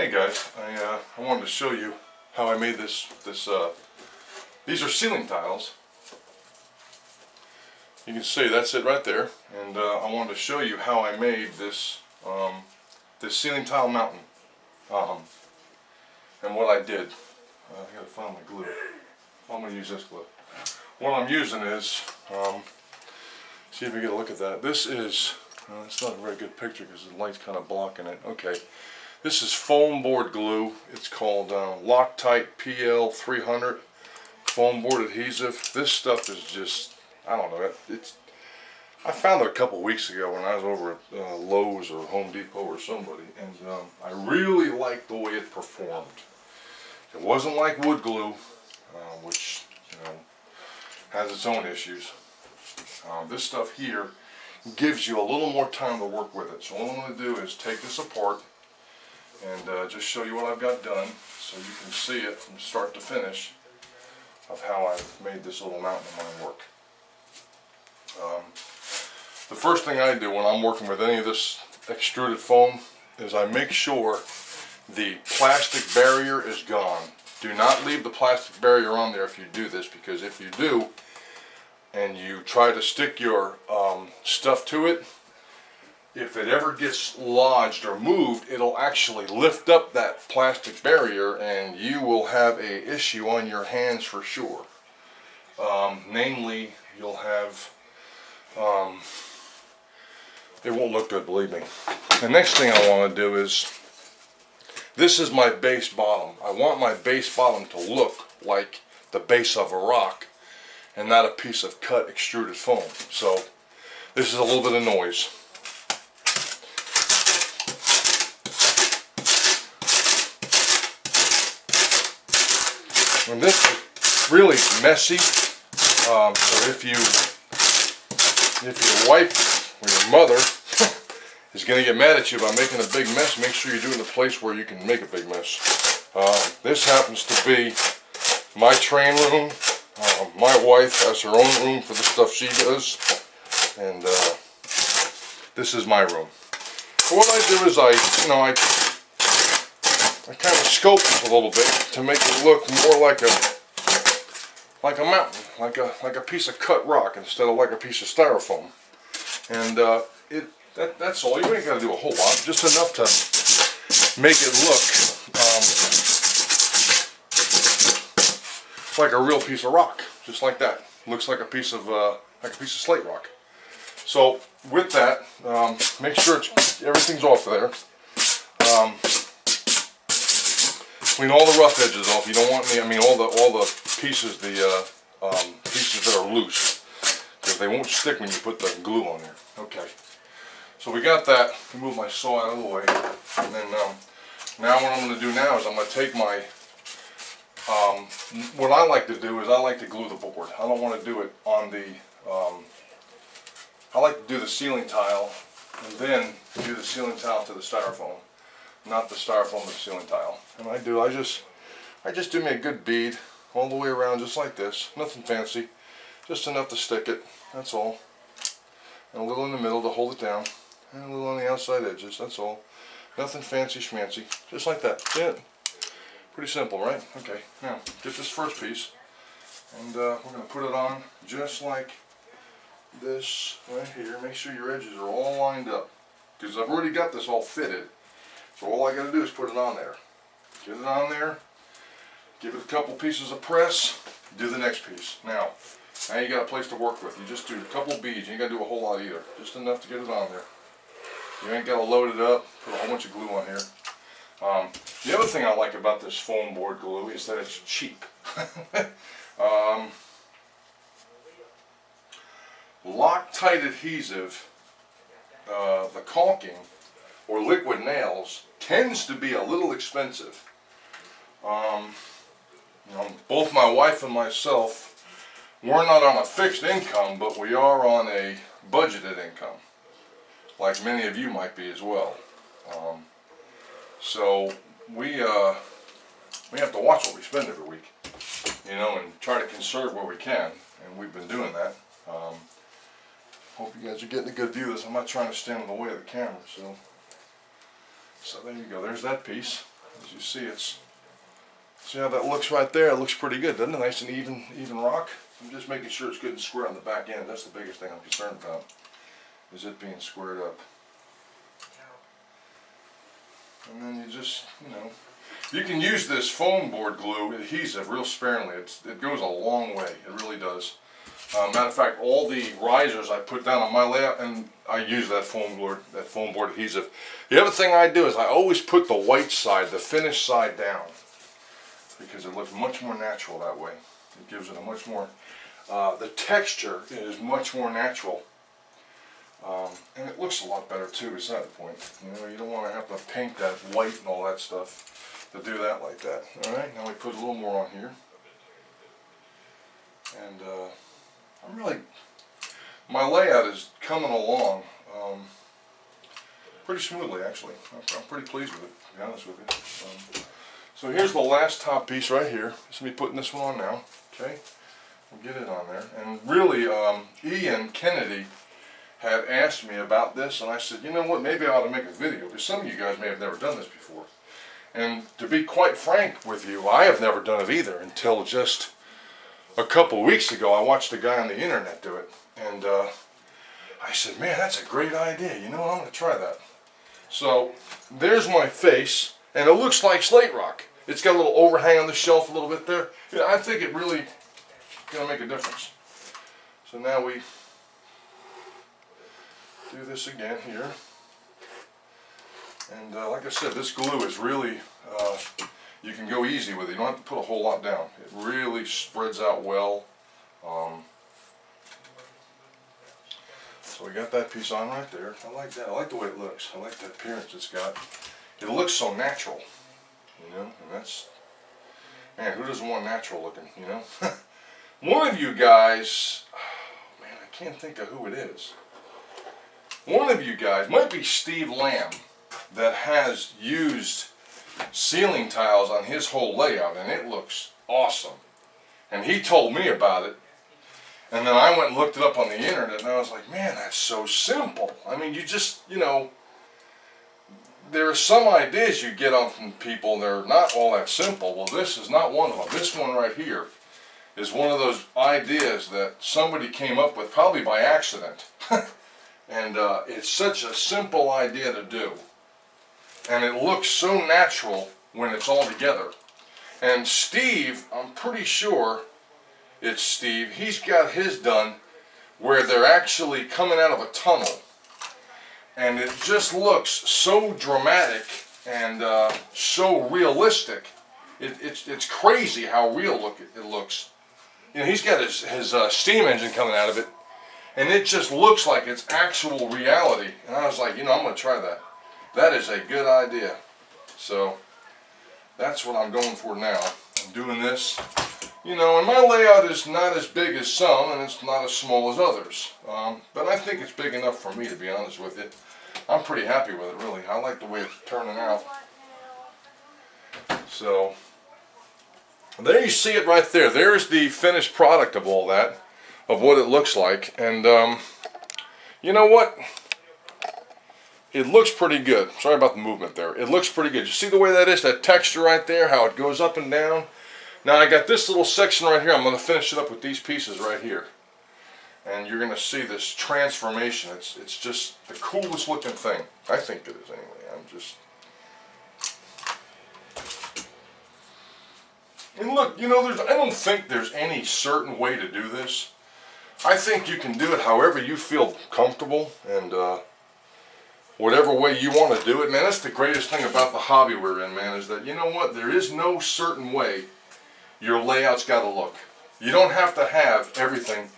Hey guys, I wanted to show you how I made this. These are ceiling tiles. You can see that's it right there, and I wanted to show you how I made this this ceiling tile mountain, and what I did. I gotta find my glue. I'm gonna use this glue. What I'm using is, see if you get a look at that. This is, it's not a very good picture because the light's kind of blocking it. Okay. This is foam board glue. It's called Loctite PL 300 foam board adhesive. This stuff is just, I don't know. I found it a couple weeks ago when I was over at Lowe's or Home Depot or somebody, and I really liked the way it performed. It wasn't like wood glue, which has its own issues. This stuff here gives you a little more time to work with it. So what I'm going to do is take this apart and just show you what I've got done so you can see it from start to finish of how I've made this little mountain of mine work. The first thing I do when I'm working with any of this extruded foam is I make sure the plastic barrier is gone. Do not leave the plastic barrier on there if you do this, because if you do and you try to stick your stuff to it, if it ever gets lodged or moved, it'll actually lift up that plastic barrier and you will have a issue on your hands for sure. Namely, you'll have, it won't look good, believe me. The next thing I want to do is, this is my base bottom. I want my base bottom to look like the base of a rock and not a piece of cut extruded foam. So this is a little bit of noise. And this is really messy, so if your wife or your mother is going to get mad at you by making a big mess, make sure you do it in a place where you can make a big mess. This happens to be my train room. My wife has her own room for the stuff she does, and this is my room. So what I do is I kind of scope it a little bit to make it look more like a mountain, like a piece of cut rock instead of like a piece of styrofoam. And that's all. You ain't got to do a whole lot, just enough to make it look like a real piece of rock, just like that. Looks like a piece of slate rock. So with that, make sure everything's off of there. Clean all the rough edges off. You don't want any, all the pieces, pieces that are loose, because they won't stick when you put the glue on there. Okay. So we got that. Move my saw out of the way, and then now what I'm going to do now is I'm going to take my. What I like to do is I like to glue the board. I don't want to do it on the. I like to do the ceiling tile, and then do the ceiling tile to the styrofoam. Not the styrofoam, but the ceiling tile. And I just do me a good bead all the way around, just like this. Nothing fancy, just enough to stick it. That's all. And a little in the middle to hold it down, and a little on the outside edges. That's all. Nothing fancy schmancy, just like that. That's it. Pretty simple, right? Okay. Now get this first piece, and we're going to put it on just like this right here. Make sure your edges are all lined up, because I've already got this all fitted. So all I got to do is put it on there. Get it on there, give it a couple pieces of press, do the next piece. Now you got a place to work with. You just do a couple beads. You ain't got to do a whole lot either. Just enough to get it on there. You ain't got to load it up, put a whole bunch of glue on here. The other thing I like about this foam board glue is that it's cheap. Loctite adhesive, the caulking, or liquid nails, tends to be a little expensive. Both my wife and myself, we're not on a fixed income, but we are on a budgeted income, like many of you might be as well. So we have to watch what we spend every week, and try to conserve where we can, and we've been doing that. Hope you guys are getting a good view of this. I'm not trying to stand in the way of the camera, so there you go. There's that piece. As you see, see how that looks right there? It looks pretty good, doesn't it? Nice and even rock. I'm just making sure it's good and square on the back end. That's the biggest thing I'm concerned about, is it being squared up. And then you just, you can use this foam board glue adhesive real sparingly. It goes a long way. It really does. Matter of fact, all the risers I put down on my layout, and I use that foam board adhesive. The other thing I do is I always put the white side, the finished side, down, because it looks much more natural that way. It gives it a much more, the texture is much more natural. And it looks a lot better too, beside the point. You don't want to have to paint that white and all that stuff to do that like that. Alright, now we put a little more on here. And my layout is coming along pretty smoothly, actually. I'm pretty pleased with it, to be honest with you. So here's the last top piece right here. Just me putting this one on now. Okay, we'll get it on there. And really, Ian Kennedy had asked me about this, and I said, you know what, maybe I ought to make a video, because some of you guys may have never done this before. And to be quite frank with you, I have never done it either until just a couple of weeks ago. I watched a guy on the internet do it, and I said, man, that's a great idea. You know what, I'm going to try that. So there's my face, and it looks like slate rock. It's got a little overhang on the shelf a little bit there. Yeah, I think it really going to make a difference. So now we do this again here. And like I said, this glue is really, you can go easy with it. You don't have to put a whole lot down. It really spreads out well. So we got that piece on right there. I like that. I like the way it looks. I like the appearance it's got. It looks so natural, and that's, man, who doesn't want natural looking, One of you guys, oh, man, I can't think of who it is. One of you guys, might be Steve Lamb, that has used ceiling tiles on his whole layout, and it looks awesome. And he told me about it, and then I went and looked it up on the internet, and I was like, man, that's so simple. I mean, you just, there are some ideas you get on from people, they're not all that simple. Well, this is not one of them. This one right here is one of those ideas that somebody came up with, probably by accident. And it's such a simple idea to do. And it looks so natural when it's all together. And Steve, I'm pretty sure it's Steve, he's got his done where they're actually coming out of a tunnel. And it just looks so dramatic and so realistic. It's crazy how real it looks. He's got his steam engine coming out of it, and it just looks like it's actual reality. And I was like, I'm going to try that. That is a good idea. So that's what I'm going for now. I'm doing this. And my layout is not as big as some, and it's not as small as others. But I think it's big enough for me, to be honest with you. I'm pretty happy with it, really. I like the way it's turning out. So there you see it right there. There's the finished product of all that, of what it looks like. And you know what? It looks pretty good. Sorry about the movement there. It looks pretty good. You see the way that is? That texture right there, how it goes up and down. Now I got this little section right here. I'm going to finish it up with these pieces right here. And you're going to see this transformation. It's just the coolest looking thing. I think it is anyway. And look, I don't think there's any certain way to do this. I think you can do it however you feel comfortable, and whatever way you want to do it. Man, that's the greatest thing about the hobby we're in, man, is that, there is no certain way your layout's got to look. You don't have to have everything.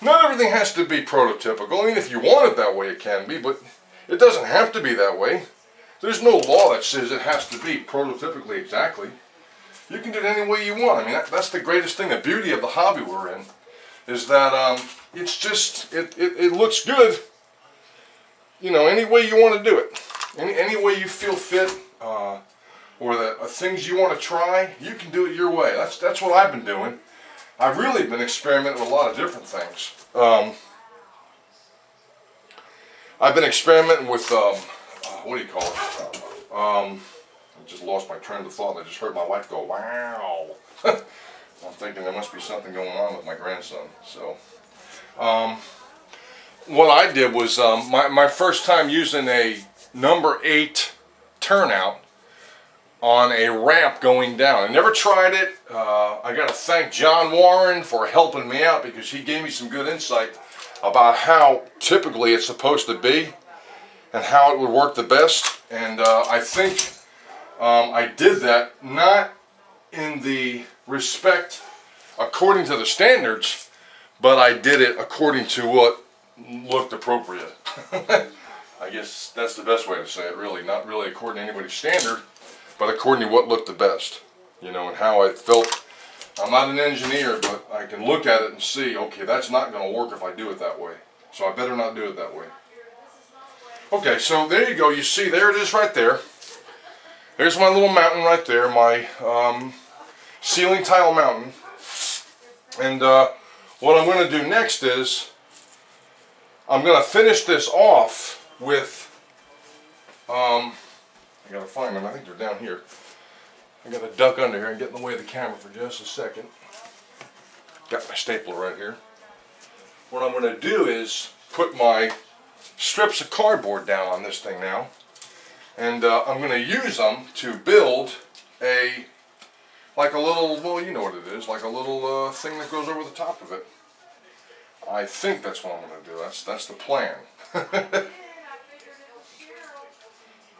Not everything has to be prototypical. I mean, if you want it that way, it can be, but it doesn't have to be that way. There's no law that says it has to be prototypically exactly. You can do it any way you want. I mean, that's the greatest thing. The beauty of the hobby we're in is that it's just, it looks good, any way you want to do it. Any way you feel fit, or the things you want to try, you can do it your way. That's what I've been doing. I've really been experimenting with a lot of different things. I've been experimenting with, what do you call it? I just lost my train of thought and I just heard my wife go, wow. I'm thinking there must be something going on with my grandson. So, what I did was my first time using a number 8 turnout on a ramp going down. I never tried it. I got to thank John Warren for helping me out because he gave me some good insight about how typically it's supposed to be and how it would work the best. And I think I did that not in the respect according to the standards, but I did it according to what looked appropriate. I guess that's the best way to say it, really. Not really according to anybody's standard, but according to what looked the best, you know, and how I felt. I'm not an engineer, but I can look at it and see, okay, that's not going to work if I do it that way. So I better not do it that way. Okay, so there you go. You see, there it is right there. There's my little mountain right there, my ceiling tile mountain. And what I'm going to do next is I'm going to finish this off with, I got to find them. I think they're down here. I got to duck under here and get in the way of the camera for just a second. Got my stapler right here. What I'm going to do is put my strips of cardboard down on this thing now. And I'm going to use them to build like a little, well, you know what it is, like a little thing that goes over the top of it. I think that's what I'm going to do. That's the plan.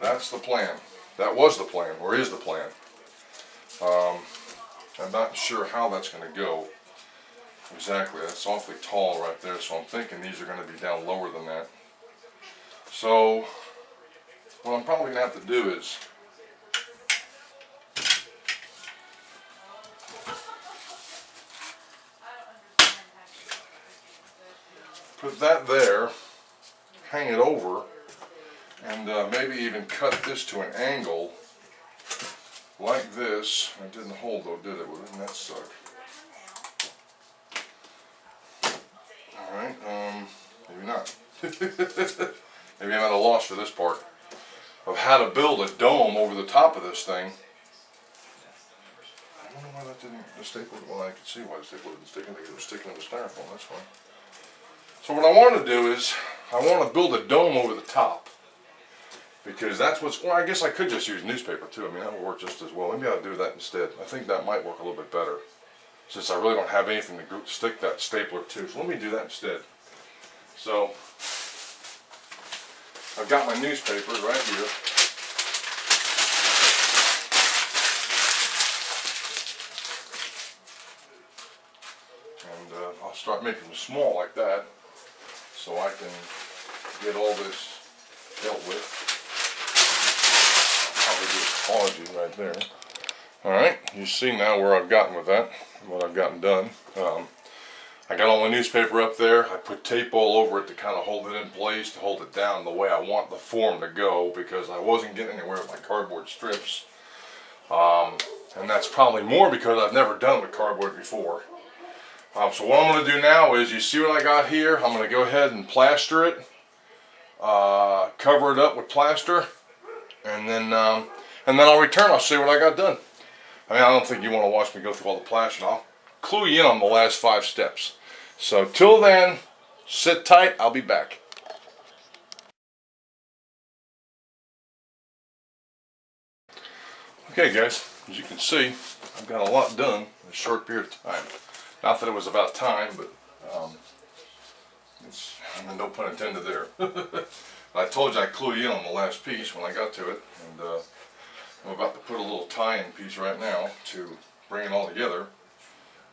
That's the plan. That was the plan, or is the plan. I'm not sure how that's going to go exactly. That's awfully tall right there, so I'm thinking these are going to be down lower than that. So what I'm probably going to have to do is put that there, hang it over, and maybe even cut this to an angle like this. It didn't hold though, did it? Well, didn't that suck? Alright, maybe not. Maybe I'm at a loss for this part of how to build a dome over the top of this thing. I wonder why that didn't, the staple, well, I could see why the staple didn't stick. I think it was sticking to the styrofoam, that's fine. So what I want to do is, I want to build a dome over the top. Because that's what's, well, I guess I could just use newspaper too. I mean, that would work just as well. Maybe I'll do that instead. I think that might work a little bit better, since I really don't have anything to stick that stapler to. So let me do that instead. So, I've got my newspaper right here. And I'll start making them small like that, so I can get all this dealt with. Apology right there. Alright, you see now where I've gotten with that, what I've gotten done. I got all my newspaper up there. I put tape all over it to kind of hold it in place, to hold it down the way I want the form to go, because I wasn't getting anywhere with my cardboard strips. And that's probably more because I've never done it with cardboard before. So what I'm going to do now is, you see what I got here? I'm going to go ahead and plaster it, cover it up with plaster, and then I'll return. I'll see what I got done. I mean, I don't think you want to watch me go through all the plastering. I'll clue you in on the last 5 steps. So till then, sit tight. I'll be back. Okay guys, as you can see, I've got a lot done in a short period of time. Not that it was about time, but it's, I mean, no pun intended there. I told you I'd clue you in on the last piece when I got to it, and I'm about to put a little tie-in piece right now to bring it all together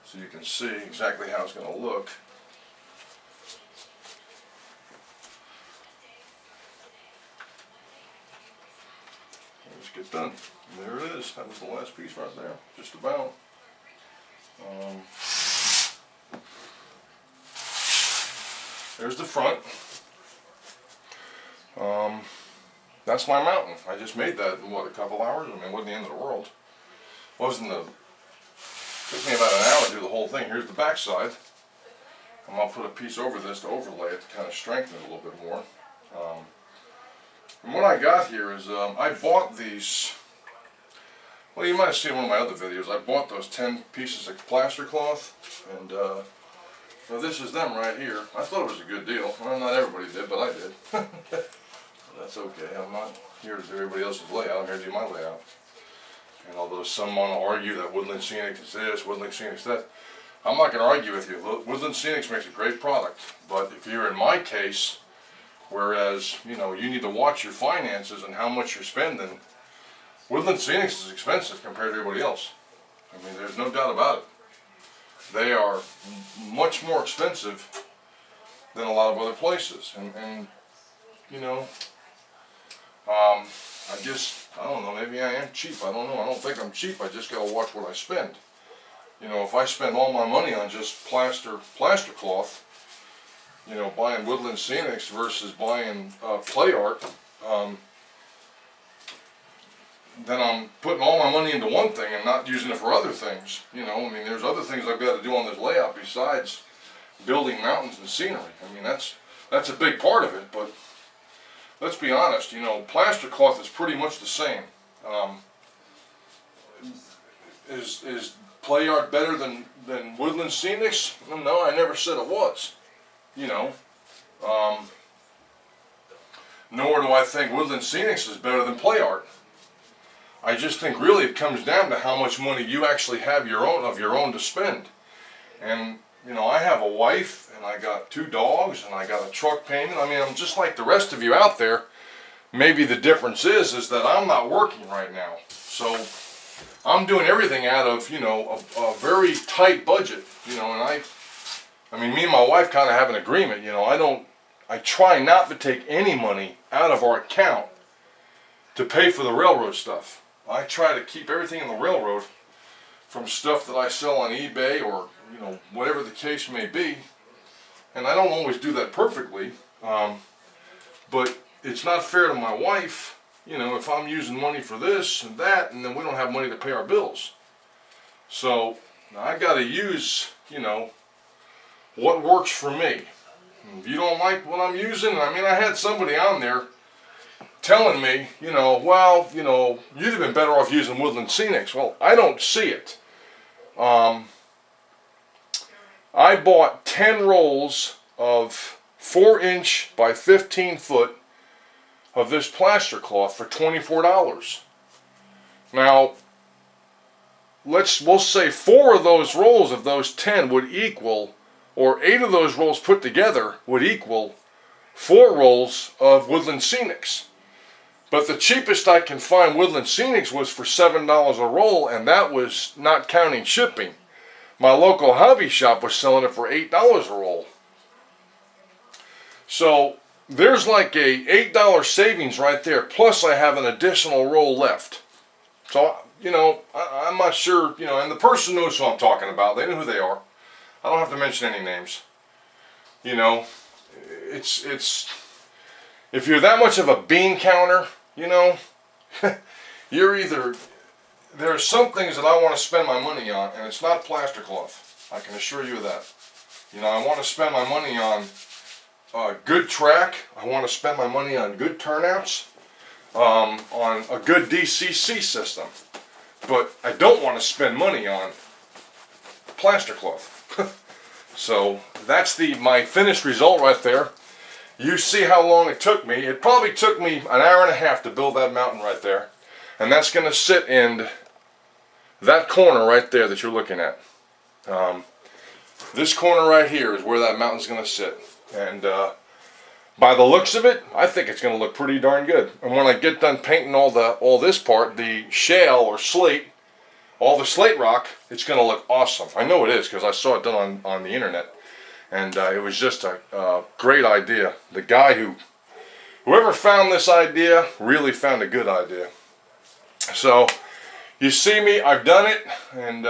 so you can see exactly how it's going to look. Let's get done. There it is. That was the last piece right there, just about. There's the front. That's my mountain. I just made that in what, a couple hours? I mean, it wasn't the end of the world. Took me about an hour to do the whole thing. Here's the back side. I'm going to put a piece over this to overlay it to kind of strengthen it a little bit more. And what I got here is, I bought these Well, you might have seen one of my other videos. I bought those 10 pieces of plaster cloth, and well, this is them right here. I thought it was a good deal. Well, not everybody did, but I did. That's okay. I'm not here to do everybody else's layout. I'm here to do my layout. And although some want to argue that Woodland Scenics is this, Woodland Scenics that, I'm not going to argue with you. Woodland Scenics makes a great product, but if you're in my case, whereas, you know, you need to watch your finances and how much you're spending, Woodland Scenics is expensive compared to everybody else. I mean, there's no doubt about it. They are much more expensive than a lot of other places. And you know, I don't know, maybe I am cheap. I don't know. I don't think I'm cheap. I just got to watch what I spend. You know, if I spend all my money on just plaster cloth, you know, buying Woodland Scenics versus buying clay art, then I'm putting all my money into one thing and not using it for other things. You know, I mean, there's other things I've got to do on this layout besides building mountains and scenery. I mean, that's a big part of it, but let's be honest, you know, plaster cloth is pretty much the same. Is clay art better than Woodland Scenics? No, I never said it was. You know, nor do I think Woodland Scenics is better than play art. I just think really it comes down to how much money you actually have your own to spend. And you know, I have a wife and I got 2 dogs and I got a truck payment. I mean, I'm just like the rest of you out there. Maybe the difference is that I'm not working right now, so I'm doing everything out of, you know, a very tight budget. You know, and I mean, me and my wife kind of have an agreement. You know, I try not to take any money out of our account to pay for the railroad stuff. I try to keep everything in the railroad from stuff that I sell on eBay or, you know, whatever the case may be. And I don't always do that perfectly, but it's not fair to my wife, you know, if I'm using money for this and that, and then we don't have money to pay our bills. So I got to use, you know, what works for me. If you don't like what I'm using, I mean, I had somebody on there telling me, you know, well, you know, you'd have been better off using Woodland Scenics. Well, I don't see it. I bought 10 rolls of 4-inch by 15-foot of this plaster cloth for $24. Now, we'll say 4 of those rolls of those 10 would equal, or 8 of those rolls put together would equal 4 rolls of Woodland Scenics. But the cheapest I can find Woodland Scenics was for $7 a roll, and that was not counting shipping. My local hobby shop was selling it for $8 a roll. So there's like a $8 savings right there, plus I have an additional roll left. So, you know, I'm not sure, you know, and the person knows who I'm talking about. They know who they are. I don't have to mention any names. You know, it's if you're that much of a bean counter, you know, you're either, there are some things that I want to spend my money on, and it's not plaster cloth. I can assure you of that. You know, I want to spend my money on good track. I want to spend my money on good turnouts, on a good DCC system. But I don't want to spend money on plaster cloth. So that's my finished result right there. You see how long it took me. It probably took me an hour and a half to build that mountain right there. And that's going to sit in that corner right there that you're looking at. This corner right here is where that mountain's going to sit. And by the looks of it, I think it's going to look pretty darn good. And when I get done painting all this part, the shale or slate, all the slate rock, it's going to look awesome. I know it is because I saw it done on the internet. And it was just a great idea. The guy whoever found this idea really found a good idea. So you see me, I've done it, and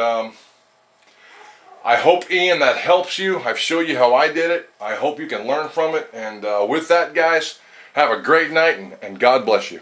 I hope, Ian, that helps you. I've showed you how I did it. I hope you can learn from it. And with that, guys, have a great night, and God bless you.